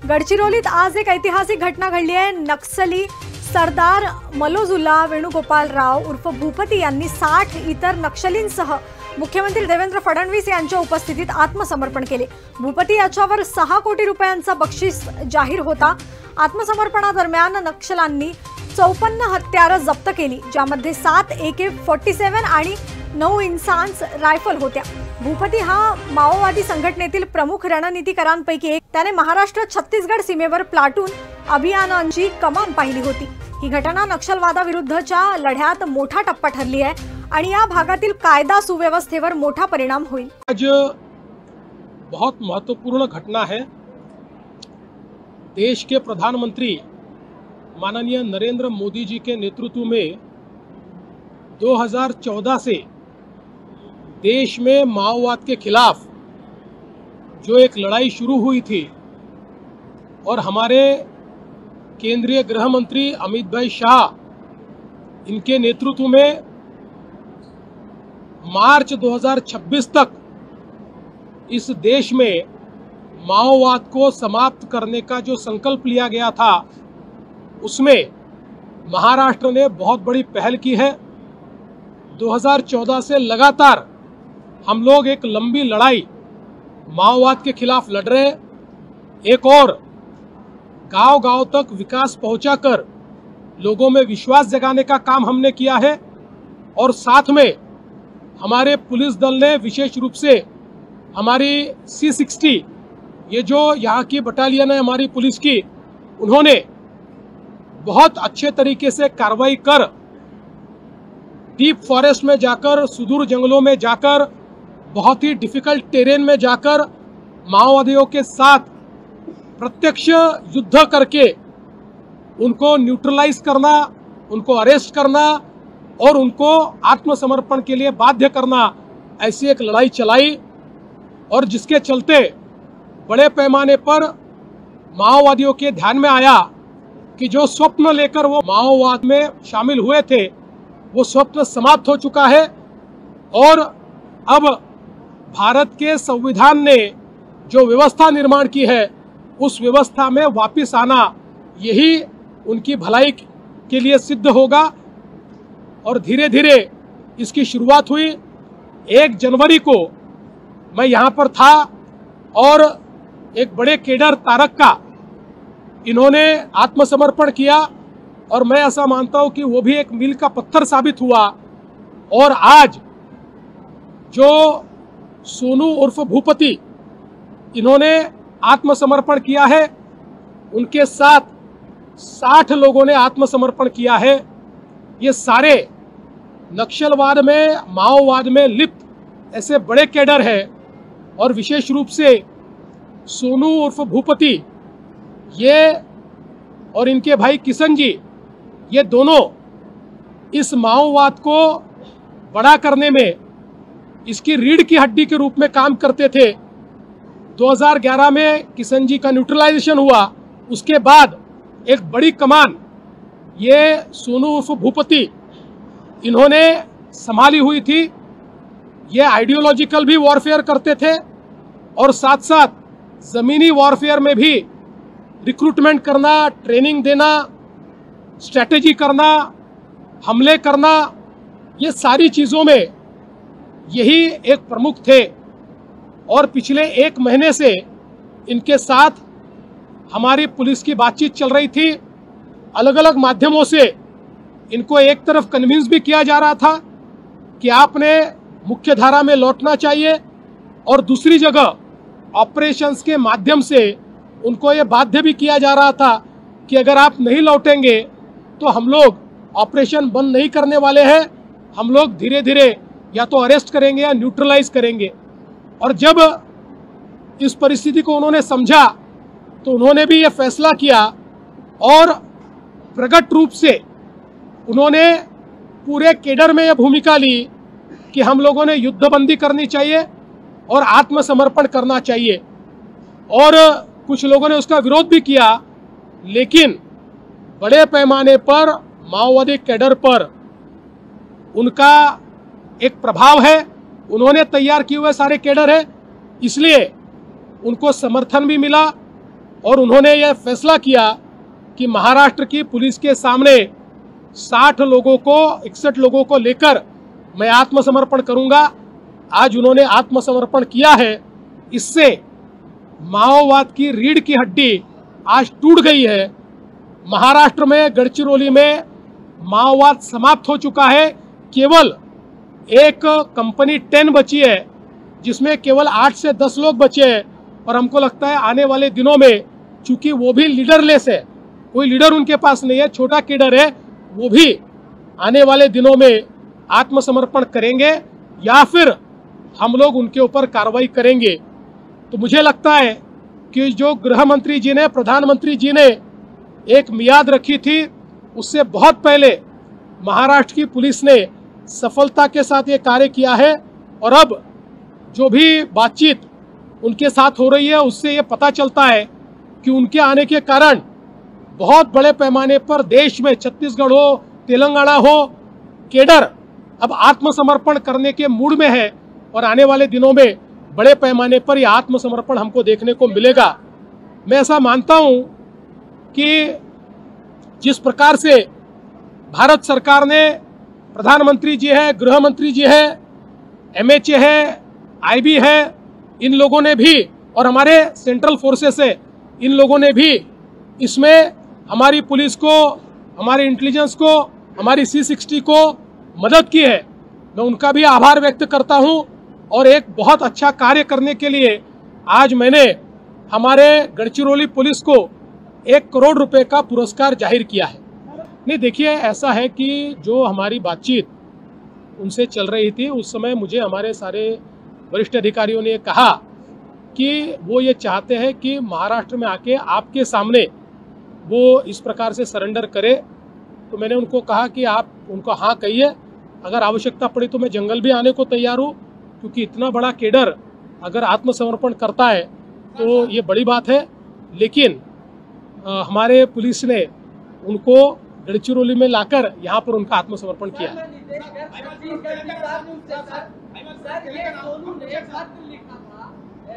गडचिरोलीत आज एक ऐतिहासिक घटना घडली आहे। नक्सली सरदार मलोजुल्ला वेणुगोपालराव उर्फ भूपती यांनी 60 इतर नक्षलींसह मुख्यमंत्री देवेंद्र फडणवीस यांच्या उपस्थितीत आत्मसमर्पण केले। भूपती याच्यावर 6 कोटी रुपयांचा बक्षीस जाहीर होता। आत्मसमर्पणादरम्यान नक्षलांनी 54 हत्यारं जप्त केली, ज्यामध्ये 7 AK-47 आणि 9 इंसास रायफल होत्या। भूपती हा माओवादी संघटनेतील प्रमुख रणनीतिकारांपैकी एक। त्याने महाराष्ट्र छत्तीसगड सीमेवर प्लाटून अभियानांची कमान पाहिली होती। ही घटना नक्षलवादाविरुद्धच्या लढ्यात मोठा टप्पा ठरली आहे आणि या भागातील कायदा सुव्यवस्थेवर मोठा परिणाम होईल। आज बहुत महत्वपूर्ण घटना है। देश के प्रधानमंत्री माननीय नरेंद्र मोदी जी के नेतृत्व में 2014 से देश में माओवाद के खिलाफ जो एक लड़ाई शुरू हुई थी और हमारे केंद्रीय गृह मंत्री अमित भाई शाह इनके नेतृत्व में मार्च 2026 तक इस देश में माओवाद को समाप्त करने का जो संकल्प लिया गया था, उसमें महाराष्ट्र ने बहुत बड़ी पहल की है। 2014 से लगातार हम लोग एक लंबी लड़ाई माओवाद के खिलाफ लड़ रहे। एक और गांव-गांव तक विकास पहुंचाकर लोगों में विश्वास जगाने का काम हमने किया है और साथ में हमारे पुलिस दल ने विशेष रूप से हमारी C60 ये जो यहाँ की बटालियन है हमारी पुलिस की, उन्होंने बहुत अच्छे तरीके से कार्रवाई कर डीप फॉरेस्ट में जाकर, सुदूर जंगलों में जाकर, बहुत ही डिफिकल्ट टेरेन में जाकर माओवादियों के साथ प्रत्यक्ष युद्ध करके उनको न्यूट्रलाइज करना, उनको अरेस्ट करना और उनको आत्मसमर्पण के लिए बाध्य करना, ऐसी एक लड़ाई चलाई और जिसके चलते बड़े पैमाने पर माओवादियों के ध्यान में आया कि जो स्वप्न लेकर वो माओवाद में शामिल हुए थे, वो स्वप्न समाप्त हो चुका है और अब भारत के संविधान ने जो व्यवस्था निर्माण की है, उस व्यवस्था में वापस आना यही उनकी भलाई के लिए सिद्ध होगा। और धीरे धीरे इसकी शुरुआत हुई। 1 जनवरी को मैं यहाँ पर था और एक बड़े केडर तारक का इन्होंने आत्मसमर्पण किया और मैं ऐसा मानता हूं कि वो भी एक मील का पत्थर साबित हुआ। और आज जो सोनू उर्फ भूपती इन्होंने आत्मसमर्पण किया है, उनके साथ 60 लोगों ने आत्मसमर्पण किया है। ये सारे नक्सलवाद में, माओवाद में लिप्त ऐसे बड़े कैडर हैं और विशेष रूप से सोनू उर्फ भूपती ये और इनके भाई किशन जी, ये दोनों इस माओवाद को बड़ा करने में इसकी रीढ़ की हड्डी के रूप में काम करते थे। 2011 में किशन जी का न्यूट्रलाइजेशन हुआ, उसके बाद एक बड़ी कमान ये सोनू उर्फ भूपती इन्होंने संभाली हुई थी। ये आइडियोलॉजिकल भी वॉरफेयर करते थे और साथ साथ जमीनी वॉरफेयर में भी रिक्रूटमेंट करना, ट्रेनिंग देना, स्ट्रैटेजी करना, हमले करना, ये सारी चीज़ों में यही एक प्रमुख थे। और पिछले 1 महीने से इनके साथ हमारी पुलिस की बातचीत चल रही थी। अलग अलग माध्यमों से इनको एक तरफ कन्विंस भी किया जा रहा था कि आपने मुख्य धारा में लौटना चाहिए और दूसरी जगह ऑपरेशंस के माध्यम से उनको ये बाध्य भी किया जा रहा था कि अगर आप नहीं लौटेंगे तो हम लोग ऑपरेशन बंद नहीं करने वाले हैं, हम लोग धीरे धीरे या तो अरेस्ट करेंगे या न्यूट्रलाइज करेंगे। और जब इस परिस्थिति को उन्होंने समझा तो उन्होंने भी ये फैसला किया और प्रकट रूप से उन्होंने पूरे केडर में यह भूमिका ली कि हम लोगों ने युद्धबंदी करनी चाहिए और आत्मसमर्पण करना चाहिए। और कुछ लोगों ने उसका विरोध भी किया, लेकिन बड़े पैमाने पर माओवादी कैडर पर उनका एक प्रभाव है। उन्होंने तैयार किए हुए सारे कैडर हैं, इसलिए उनको समर्थन भी मिला और उन्होंने यह फैसला किया कि महाराष्ट्र की पुलिस के सामने 60 लोगों को 61 लोगों को लेकर मैं आत्मसमर्पण करूंगा। आज उन्होंने आत्मसमर्पण किया है। इससे माओवाद की रीढ़ की हड्डी आज टूट गई है। महाराष्ट्र में गढ़चिरौली में माओवाद समाप्त हो चुका है। केवल एक कंपनी 10 बची है, जिसमें केवल 8 से 10 लोग बचे हैं। और हमको लगता है आने वाले दिनों में, चूंकि वो भी लीडरलेस है, कोई लीडर उनके पास नहीं है, छोटा कैडर है, वो भी आने वाले दिनों में आत्मसमर्पण करेंगे या फिर हम लोग उनके ऊपर कार्रवाई करेंगे। तो मुझे लगता है कि जो गृह मंत्री जी ने, प्रधानमंत्री जी ने एक मियाद रखी थी, उससे बहुत पहले महाराष्ट्र की पुलिस ने सफलता के साथ ये कार्य किया है। और अब जो भी बातचीत उनके साथ हो रही है, उससे ये पता चलता है कि उनके आने के कारण बहुत बड़े पैमाने पर देश में, छत्तीसगढ़ हो, तेलंगाना हो, केडर अब आत्मसमर्पण करने के मूड में है। और आने वाले दिनों में बड़े पैमाने पर यह आत्मसमर्पण हमको देखने को मिलेगा। मैं ऐसा मानता हूं कि जिस प्रकार से भारत सरकार ने, प्रधानमंत्री जी है, गृह मंत्री जी है, MHA है, IB है, इन लोगों ने भी, और हमारे सेंट्रल फोर्सेस है, इन लोगों ने भी इसमें हमारी पुलिस को, हमारे इंटेलिजेंस को, हमारी C60 को मदद की है। मैं उनका भी आभार व्यक्त करता हूं। और एक बहुत अच्छा कार्य करने के लिए आज मैंने हमारे गढ़चिरौली पुलिस को 1 करोड़ रुपए का पुरस्कार जाहिर किया है। नहीं, देखिए, ऐसा है कि जो हमारी बातचीत उनसे चल रही थी, उस समय मुझे हमारे सारे वरिष्ठ अधिकारियों ने कहा कि वो ये चाहते हैं कि महाराष्ट्र में आके आपके सामने वो इस प्रकार से सरेंडर करे। तो मैंने उनको कहा कि आप उनको हाँ कहिए, अगर आवश्यकता पड़ी तो मैं जंगल भी आने को तैयार हूँ, क्योंकि इतना बड़ा कैडर अगर आत्मसमर्पण करता है तो ये बड़ी बात है। लेकिन हमारे पुलिस ने उनको गढ़चिरौली में लाकर यहाँ पर उनका आत्मसमर्पण किया।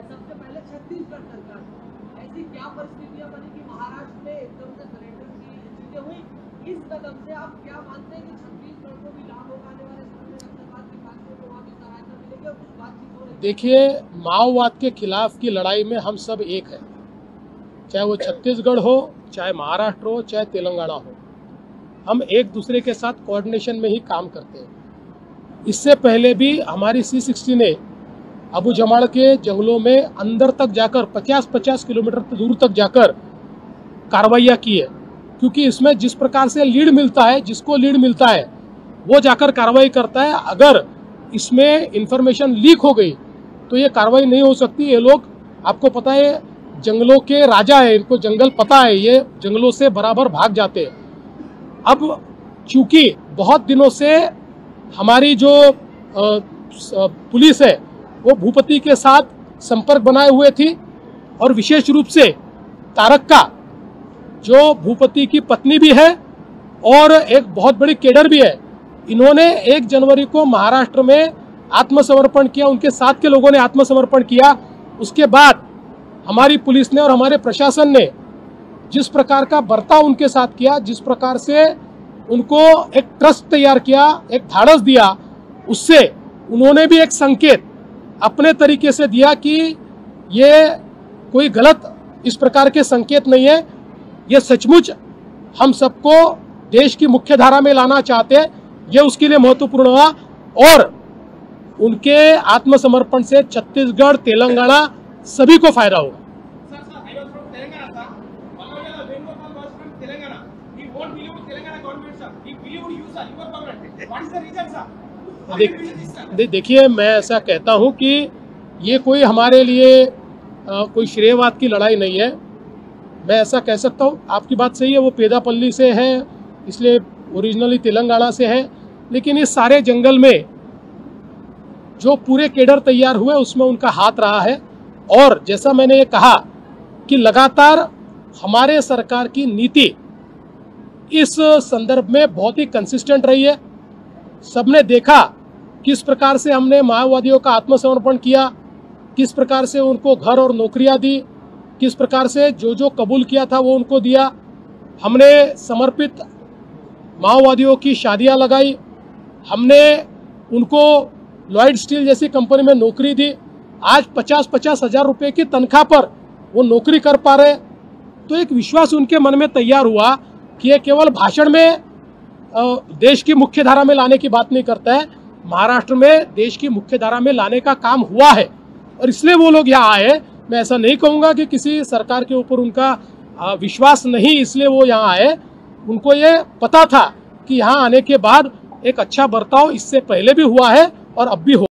सबसे पहले छत्तीसगढ़ सरकार, ऐसी क्या परिस्थितियां बनी कि महाराष्ट्र में एकदम से सरेंडर की चीजें हुई? इस कदम से आप क्या मानते हैं कि छत्तीसगढ़ को भी लाभ होगा, आने वाले समय में नक्सलवाद के खात्मे को वहां भी सहायता मिलेगी और कुछ बातचीत हो रही है? देखिए, माओवाद के खिलाफ की लड़ाई में हम सब एक है, चाहे वो छत्तीसगढ़ हो, चाहे महाराष्ट्र हो, चाहे तेलंगाना हो। हम एक दूसरे के साथ कोऑर्डिनेशन में ही काम करते हैं। इससे पहले भी हमारी C60 ने अबू जमाड़ के जंगलों में अंदर तक जाकर 50-50 किलोमीटर दूर तक जाकर कार्रवाइयाँ की है, क्योंकि इसमें जिस प्रकार से लीड मिलता है, जिसको लीड मिलता है वो जाकर कार्रवाई करता है। अगर इसमें इंफॉर्मेशन लीक हो गई तो ये कार्रवाई नहीं हो सकती। ये लोग, आपको पता है, जंगलों के राजा है, इनको जंगल पता है, ये जंगलों से बराबर भाग जाते हैं। अब चूंकि बहुत दिनों से हमारी जो पुलिस है वो भूपति के साथ संपर्क बनाए हुए थी, और विशेष रूप से तारक्का, जो भूपति की पत्नी भी है और एक बहुत बड़ी कैडर भी है, इन्होंने 1 जनवरी को महाराष्ट्र में आत्मसमर्पण किया, उनके साथ के लोगों ने आत्मसमर्पण किया। उसके बाद हमारी पुलिस ने और हमारे प्रशासन ने जिस प्रकार का बर्ताव उनके साथ किया, जिस प्रकार से उनको एक ट्रस्ट तैयार किया, एक ढाढ़स दिया, उससे उन्होंने भी एक संकेत अपने तरीके से दिया कि ये कोई गलत इस प्रकार के संकेत नहीं है, ये सचमुच हम सबको देश की मुख्य धारा में लाना चाहते हैं। ये उसके लिए महत्वपूर्ण हुआ, और उनके आत्मसमर्पण से छत्तीसगढ़, तेलंगाना सभी को फायदा होगा। देखिए, मैं ऐसा कहता हूं कि ये कोई हमारे लिए कोई श्रेयवाद की लड़ाई नहीं है। मैं ऐसा कह सकता हूं, आपकी बात सही है, वो पेदापल्ली से है, इसलिए ओरिजिनली तेलंगाना से है, लेकिन इस सारे जंगल में जो पूरे कैडर तैयार हुए उसमें उनका हाथ रहा है। और जैसा मैंने ये कहा कि लगातार हमारे सरकार की नीति इस संदर्भ में बहुत ही कंसिस्टेंट रही है। सबने देखा किस प्रकार से हमने माओवादियों का आत्मसमर्पण किया, किस प्रकार से उनको घर और नौकरियां दी, किस प्रकार से जो जो कबूल किया था वो उनको दिया। हमने समर्पित माओवादियों की शादियां लगाई, हमने उनको लॉयड स्टील जैसी कंपनी में नौकरी दी। आज 50-50 हजार रुपए की तनख्वाह पर वो नौकरी कर पा रहे। तो एक विश्वास उनके मन में तैयार हुआ कि ये केवल भाषण में देश की मुख्य धारा में लाने की बात नहीं करता है, महाराष्ट्र में देश की मुख्य धारा में लाने का काम हुआ है और इसलिए वो लोग यहाँ आए। मैं ऐसा नहीं कहूँगा कि किसी सरकार के ऊपर उनका विश्वास नहीं इसलिए वो यहाँ आए। उनको ये पता था कि यहाँ आने के बाद एक अच्छा बर्ताव इससे पहले भी हुआ है और अब भी हो।